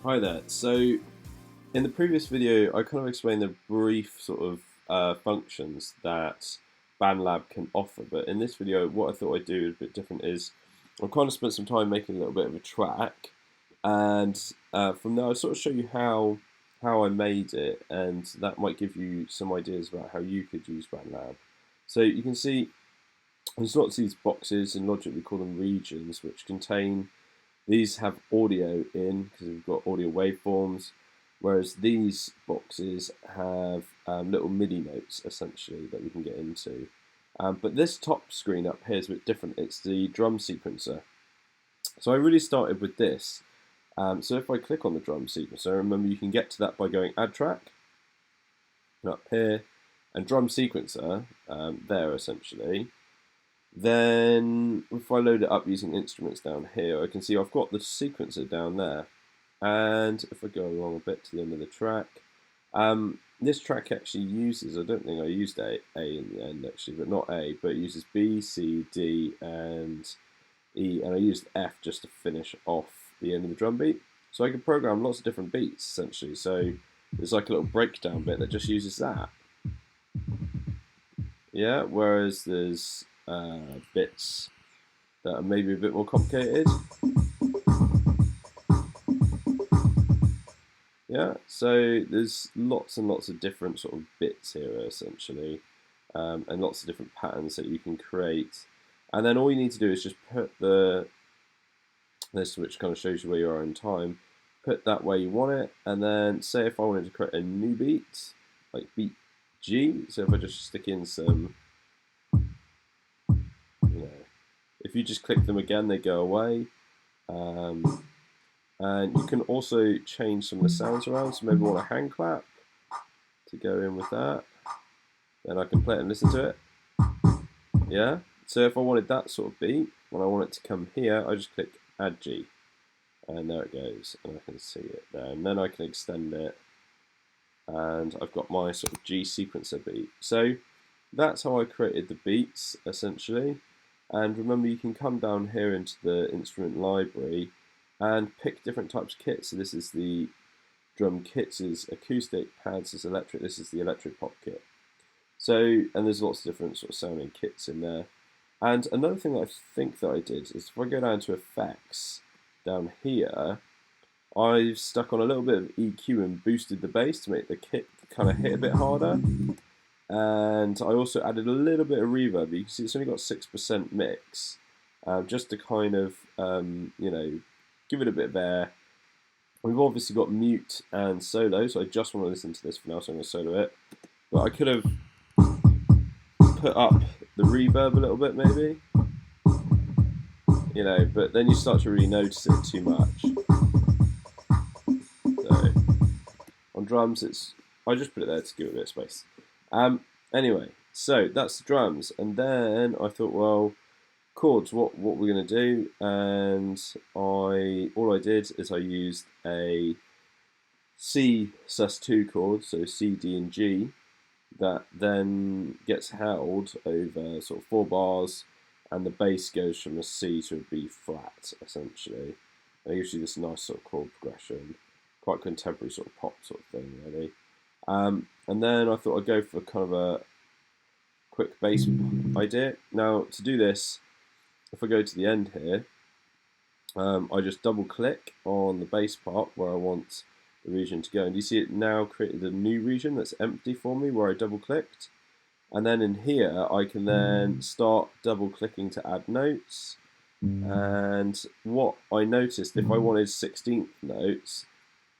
Hi there. So in the previous video, I kind of explained the brief sort of functions that Bandlab can offer. But in this video, what I thought I'd do a bit different is I've kind of spent some time making a little bit of a track, and from there I'll sort of show you how I made it, and that might give you some ideas about how you could use Bandlab. So you can see there's lots of these boxes, and logically we call them regions, which contain these have audio in because we've got audio waveforms, whereas these boxes have little MIDI notes essentially that we can get into. But this top screen up here is a bit different. It's the drum sequencer. So I really started with this. So if I click on the drum sequencer, remember you can get to that by going Add Track, up here, and drum sequencer there essentially. Then if I load it up using instruments down here, I can see I've got the sequencer down there. And if I go along a bit to the end of the track, this track actually uses, I don't think I used A in the end actually, but not A, but it uses B, C, D, and E, and I used F just to finish off the end of the drum beat. So I can program lots of different beats essentially. So there's like a little breakdown bit that just uses that. Yeah, whereas there's bits that are maybe a bit more complicated. Yeah, so there's lots and lots of different sort of bits here essentially, and lots of different patterns that you can create. And then all you need to do is just put this, which kind of shows you where you are in time, put that where you want it, and then say if I wanted to create a new beat, like beat G, so if I just stick in some, if you just click them again, they go away. And you can also change some of the sounds around, so maybe I want a hand clap to go in with that. Then I can play it and listen to it. Yeah, so if I wanted that sort of beat, when I want it to come here, I just click Add G. And there it goes, and I can see it there. And then I can extend it, and I've got my sort of G sequencer beat. So that's how I created the beats, essentially. And remember, you can come down here into the instrument library and pick different types of kits. So this is the drum kits, this is acoustic, pads is electric, this is the electric pop kit. So, and there's lots of different sort of sounding kits in there. And another thing that I think that I did is if I go down to effects down here, I've stuck on a little bit of EQ and boosted the bass to make the kit kind of hit a bit harder. And I also added a little bit of reverb. You can see it's only got 6% mix, just to kind of, give it a bit of air. We've obviously got mute and solo, so I just want to listen to this for now, so I'm going to solo it. But I could have put up the reverb a little bit, maybe. But then you start to really notice it too much. So, on drums, I just put it there to give it a bit of space. Anyway, so that's the drums, and then I thought, well, chords, what we're going to do, and all I did is I used a C sus2 chord, so C, D, and G, that then gets held over sort of 4 bars, and the bass goes from a C to a B flat, essentially. And usually this nice sort of chord progression, quite contemporary sort of pop sort of thing, really. And then I thought I'd go for kind of a quick bass idea. Now, to do this, if I go to the end here, I just double click on the bass part where I want the region to go. And you see it now created a new region that's empty for me where I double clicked. And then in here, I can then start double clicking to add notes. And what I noticed, if I wanted 16th notes,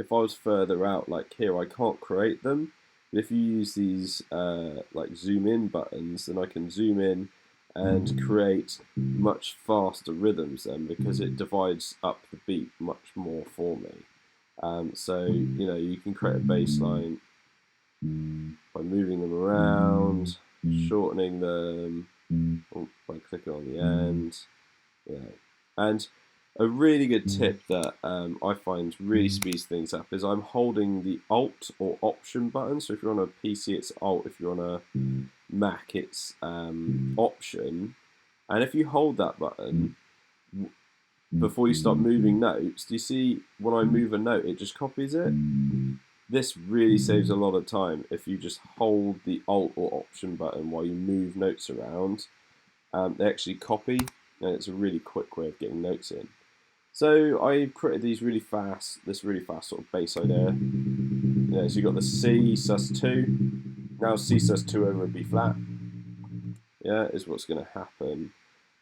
if I was further out, like here, I can't create them. But if you use these like zoom in buttons, then I can zoom in and create much faster rhythms then, because it divides up the beat much more for me. So you can create a bass line by moving them around, shortening them, by clicking on the end. And a really good tip that I find really speeds things up is I'm holding the Alt or Option button. So if you're on a PC, it's Alt. If you're on a Mac, it's Option. And if you hold that button, before you start moving notes, do you see when I move a note, it just copies it? This really saves a lot of time if you just hold the Alt or Option button while you move notes around. They actually copy, and it's a really quick way of getting notes in. So I created these really fast, this really fast sort of bass idea. Yeah, so you got the C sus2, now C sus2 over a B flat. Yeah, is what's going to happen.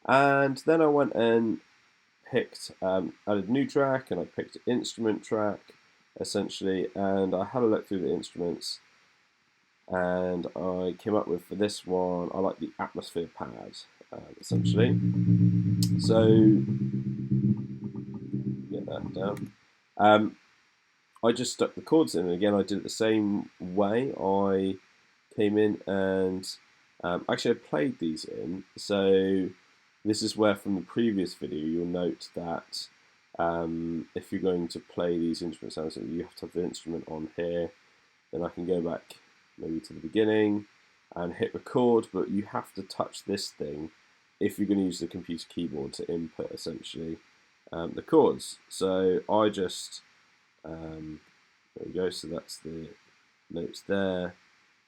And then I went and picked, added a new track, and I picked an instrument track, essentially, and I had a look through the instruments, and I came up with, for this one, I like the atmosphere pad, essentially. So, get that down. I just stuck the chords in, and again, I did it the same way. I came in and actually I played these in, so this is where from the previous video you'll note that if you're going to play these instrument sounds, you have to have the instrument on here. Then I can go back maybe to the beginning and hit record, but you have to touch this thing if you're going to use the computer keyboard to input essentially the chords. So I just, there we go, so that's the notes there,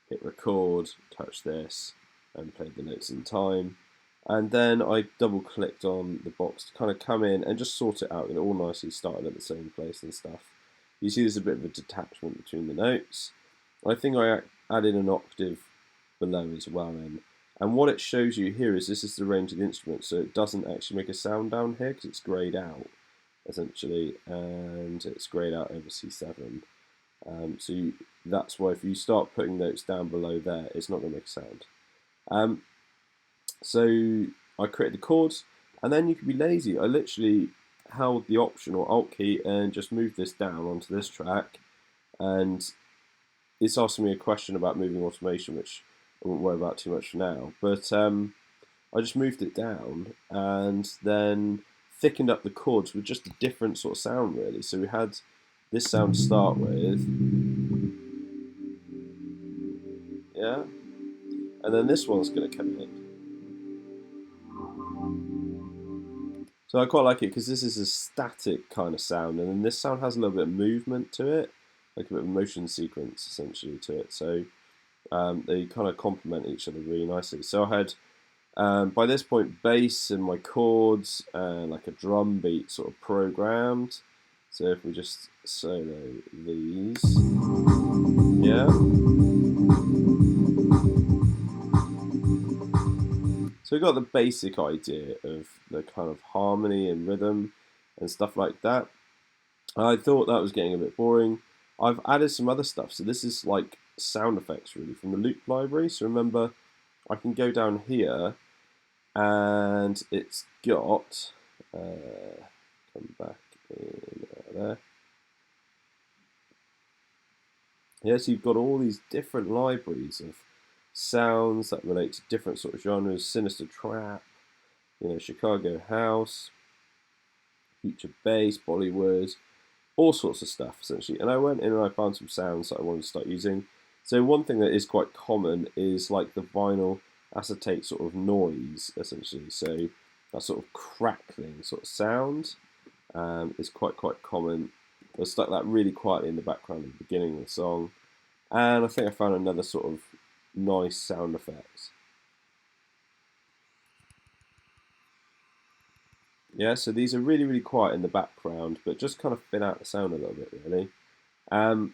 hit record, touch this, and played the notes in time. And then I double clicked on the box to kind of come in and just sort it out. It all nicely started at the same place and stuff. You see there's a bit of a detachment between the notes. I think I added an octave below as well. And what it shows you here is this is the range of the instrument, so it doesn't actually make a sound down here because it's grayed out, essentially, and it's grayed out over C7. So that's why if you start putting notes down below there, it's not going to make a sound. So I created the chords, and then you can be lazy. I literally held the Option or Alt key and just moved this down onto this track, and it's asking me a question about moving automation, which I won't worry about too much for now. But I just moved it down and then thickened up the chords with just a different sort of sound, really. So we had this sound to start with, yeah, and then this one's going to come in. So I quite like it because this is a static kind of sound, and then this sound has a little bit of movement to it, like a bit of a motion sequence essentially to it. So they kind of complement each other really nicely. So I had, by this point, bass and my chords and like a drum beat sort of programmed. So if we just solo these, yeah. So we got the basic idea of the kind of harmony and rhythm and stuff like that. I thought that was getting a bit boring. I've added some other stuff. So this is like sound effects really from the loop library. So remember, I can go down here and it's got, come back in there. Yeah, so you've got all these different libraries of sounds that relate to different sort of genres, sinister trap, Chicago house, future bass, Bollywood, all sorts of stuff essentially. And I went in and I found some sounds that I wanted to start using. So one thing that is quite common is like the vinyl acetate sort of noise essentially. So that sort of crackling sort of sound is quite common. I stuck that really quietly in the background at the beginning of the song. And I think I found another sort of nice sound effects. Yeah, so these are really quiet in the background, but just kind of thin out the sound a little bit, really. And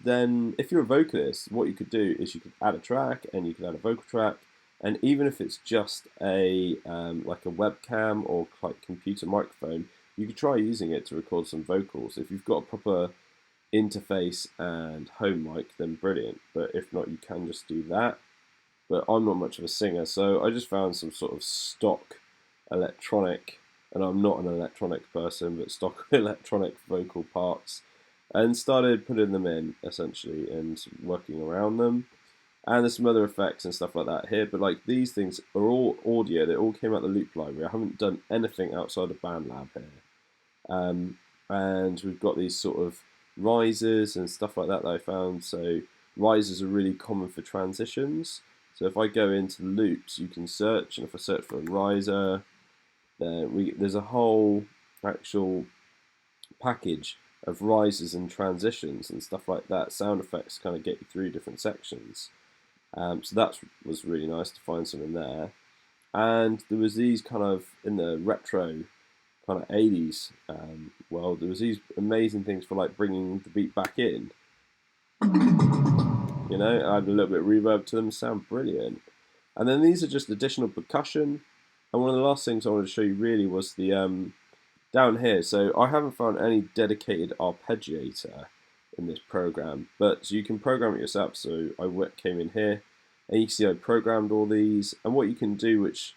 then if you're a vocalist, what you could do is you could add a track and you could add a vocal track, and even if it's just a like a webcam or like computer microphone, you could try using it to record some vocals. If you've got a proper interface and home mic, then brilliant. But if not, you can just do that. But I'm not much of a singer, so I just found some sort of stock electronic, and I'm not an electronic person, but stock electronic vocal parts, and started putting them in essentially and working around them. And there's some other effects and stuff like that here, but like these things are all audio. They all came out the loop library. I haven't done anything outside of Bandlab here. And we've got these sort of risers and stuff like that I found. So risers are really common for transitions. So if I go into loops, you can search, and if I search for a riser, there's a whole actual package of rises and transitions and stuff like that. Sound effects kind of get you through different sections. So that was really nice to find some in there. And there was these kind of, in the retro kind of 80s world, there was these amazing things for like bringing the beat back in. You know, add a little bit of reverb to them, sound brilliant. And then these are just additional percussion. And one of the last things I wanted to show you really was the down here. So I haven't found any dedicated arpeggiator in this program, but so you can program it yourself. So I came in here, and you can see I programmed all these. And what you can do, which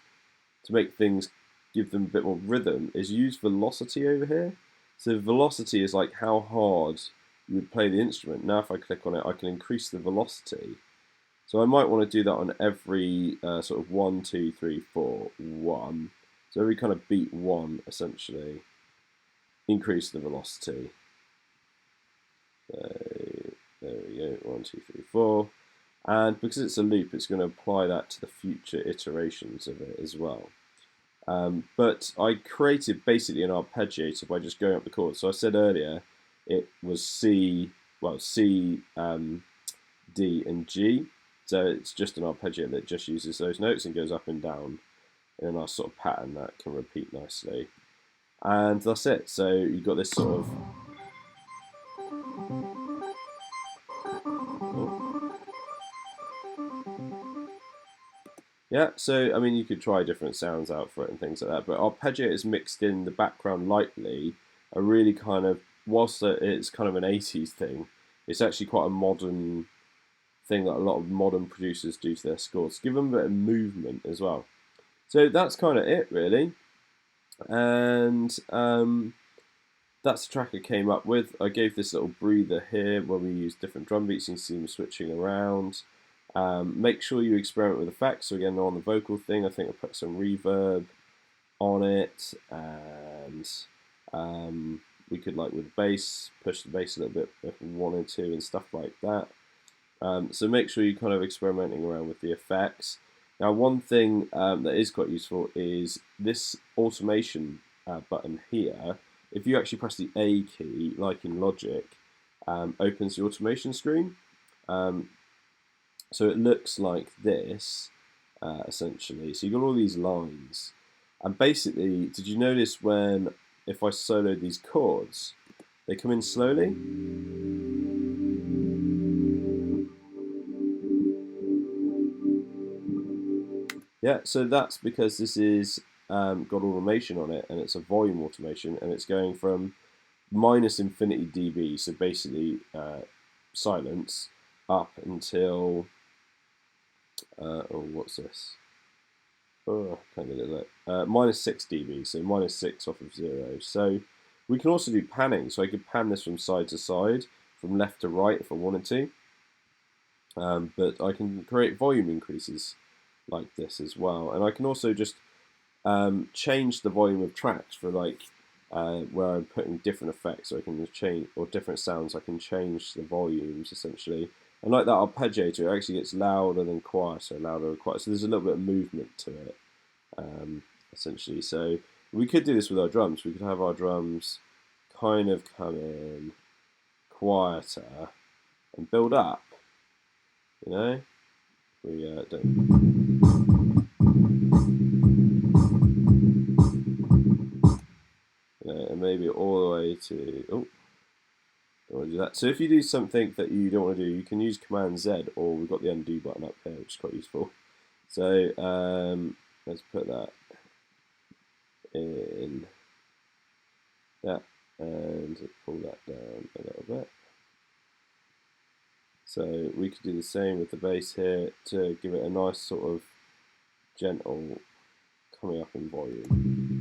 to make things give them a bit more rhythm, is use velocity over here. So velocity is like how hard you would play the instrument. Now if I click on it, I can increase the velocity. So I might want to do that on every sort of 1, 2, 3, 4, 1. So every kind of beat 1, essentially, increase the velocity. So there we go, 1, 2, 3, 4. And because it's a loop, it's going to apply that to the future iterations of it as well. But I created basically an arpeggiator by just going up the chords. So I said earlier it was C, D and G. So it's just an arpeggiator that just uses those notes and goes up and down in a nice sort of pattern that can repeat nicely. And that's it. So you've got this sort of... Yeah, so I mean you could try different sounds out for it and things like that, but arpeggiators mixed in the background lightly are really kind of, whilst it's kind of an 80s thing, it's actually quite a modern thing that a lot of modern producers do to their scores. Give them a bit of movement as well. So that's kind of it really, and that's the track I came up with. I gave this little breather here where we use different drum beats. You can see them switching around. Make sure you experiment with effects. So again, on the vocal thing, I think I put some reverb on it, and we could, like with bass, push the bass a little bit if we wanted to and stuff like that. So make sure you're kind of experimenting around with the effects. Now, one thing that is quite useful is this automation button here. If you actually press the A key, like in Logic, opens the automation screen. So it looks like this, essentially. So you've got all these lines. And basically, did you notice if I solo these chords, they come in slowly? Yeah, so that's because this is got automation on it, and it's a volume automation, and it's going from minus infinity dB, so basically silence, up until oh, what's this? Oh, can't get it. Minus 6 dB, so minus 6 off of 0. So we can also do panning. So I could pan this from side to side, from left to right if I wanted to. But I can create volume increases like this as well. And I can also just change the volume of tracks for like where I'm putting different effects. So I can just change, or different sounds, I can change the volumes essentially. And like that arpeggiator, it actually gets louder than quieter, louder and quieter. So there's a little bit of movement to it, essentially. So we could do this with our drums. We could have our drums kind of come in quieter and build up, you know? We don't... and maybe all the way to... Oh, don't want to do that. So if you do something that you don't want to do, you can use Command Z, or we've got the undo button up here, which is quite useful. So let's put that in that and pull that down a little bit. So we could do the same with the bass here to give it a nice sort of gentle coming up in volume.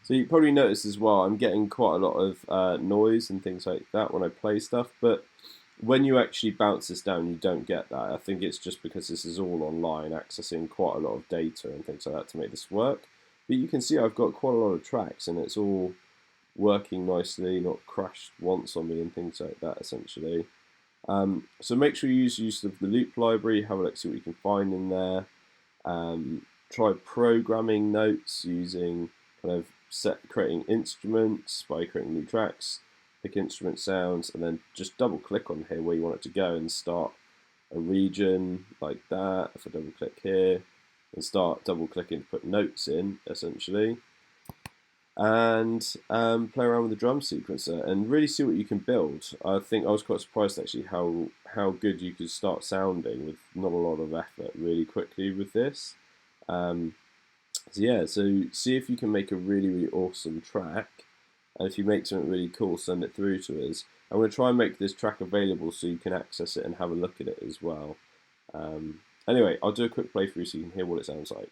So you probably noticed as well, I'm getting quite a lot of noise and things like that when I play stuff, but when you actually bounce this down, you don't get that. I think it's just because this is all online, accessing quite a lot of data and things like that to make this work. But you can see I've got quite a lot of tracks, and it's all working nicely, not crashed once on me and things like that, essentially. So make sure you use use of the loop library, have a look, see what you can find in there. Try programming notes using kind of creating instruments by creating new tracks, pick instrument sounds, and then just double click on here where you want it to go and start a region like that. If I double click here and start double clicking to put notes in, essentially, and play around with the drum sequencer and really see what you can build. I think I was quite surprised actually how good you could start sounding with not a lot of effort really quickly with this. So yeah, so see if you can make a really awesome track, and if you make something really cool, send it through to us. I'm going to try and make this track available so you can access it and have a look at it as well. Anyway, I'll do a quick playthrough so you can hear what it sounds like.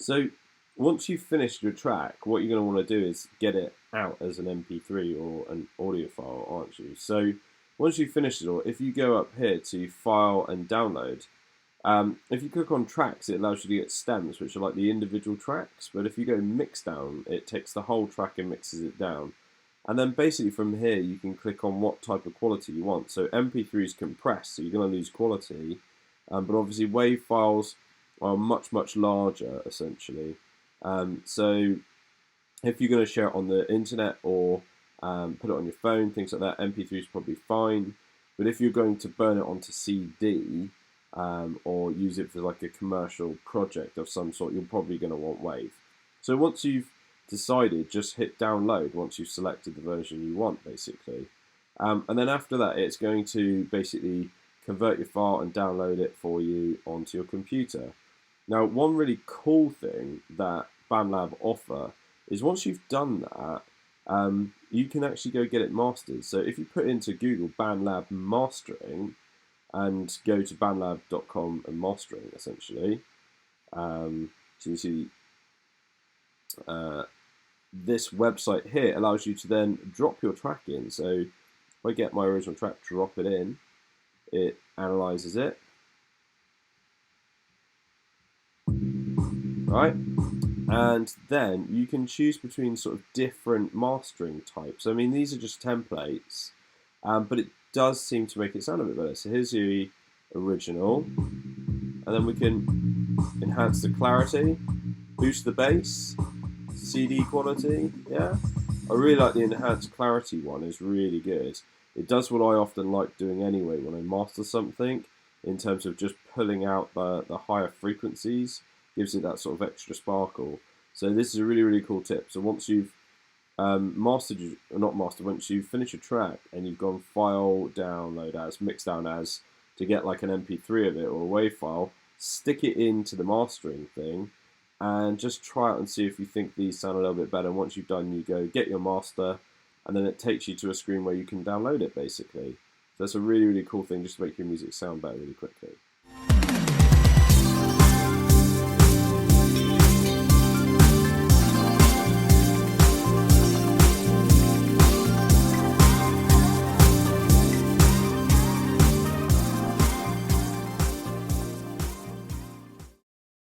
So once you've finished your track, what you're going to want to do is get it out as an MP3 or an audio file, aren't you? So once you've finished it all, if you go up here to File and Download, if you click on Tracks, it allows you to get stems, which are like the individual tracks. But if you go Mix Down, it takes the whole track and mixes it down. And then basically from here, you can click on what type of quality you want. So MP3 is compressed, so you're going to lose quality. But obviously WAV files are much larger, essentially. So if you're going to share it on the internet or put it on your phone, things like that, MP3 is probably fine. But if you're going to burn it onto CD or use it for like a commercial project of some sort, you're probably going to want WAV. So once you've decided, just hit download once you've selected the version you want, basically. And then after that, it's going to basically convert your file and download it for you onto your computer. Now, one really cool thing that Bandlab offer is once you've done that, you can actually go get it mastered. So if you put into Google Bandlab mastering and go to bandlab.com and mastering, essentially, so you see this website here allows you to then drop your track in. So if I get my original track, drop it in, it analyzes it. Right, and then you can choose between sort of different mastering types. I mean, these are just templates, but it does seem to make it sound a bit better. So here's the original, and then we can enhance the clarity, boost the bass, CD quality. Yeah, I really like the enhanced clarity one. It's really good. It does what I often like doing anyway when I master something, in terms of just pulling out the higher frequencies. Gives it that sort of extra sparkle. So this is a really cool tip. So once you've once you've finished your track and you've gone File, Download As, Mix Down As to get like an MP3 of it or a WAV file, stick it into the mastering thing and just try it and see if you think these sound a little bit better. And once you've done, you go get your master, and then it takes you to a screen where you can download it, basically. So that's a really cool thing just to make your music sound better really quickly.